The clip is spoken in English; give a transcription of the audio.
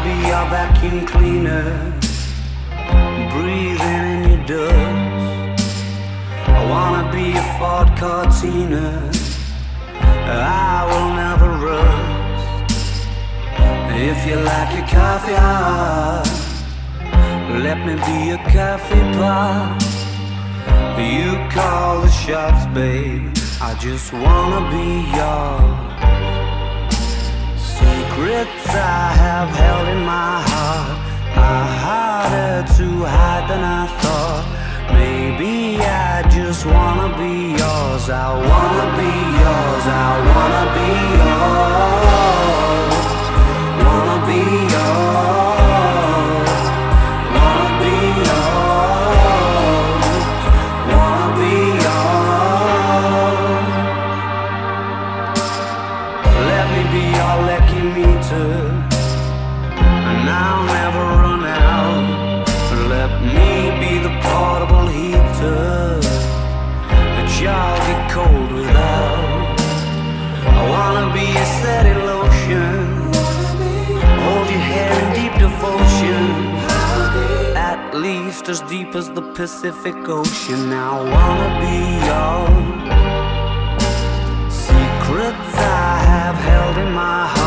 be your vacuum cleaner, breathing in your dust. I wanna be a Ford Cortina, I will never rust. If you like your coffee hot, let me be a coffee pot. You call the shots, babe, I just wanna be yours. Secrets I have held in my heart are harder to hide than I thought. Maybe I just wanna be yours. I wanna be yours. I wanna be yours. Wanna be yours. Wanna be yours. Wanna be yours. Let me be your lucky meter, and I'll never run out. Let me be the portable heater that y'all get cold without. I wanna be a setting lotion, hold your hair in deep devotion, at least as deep as the Pacific Ocean. I wanna be yours. Secrets I have held in my heart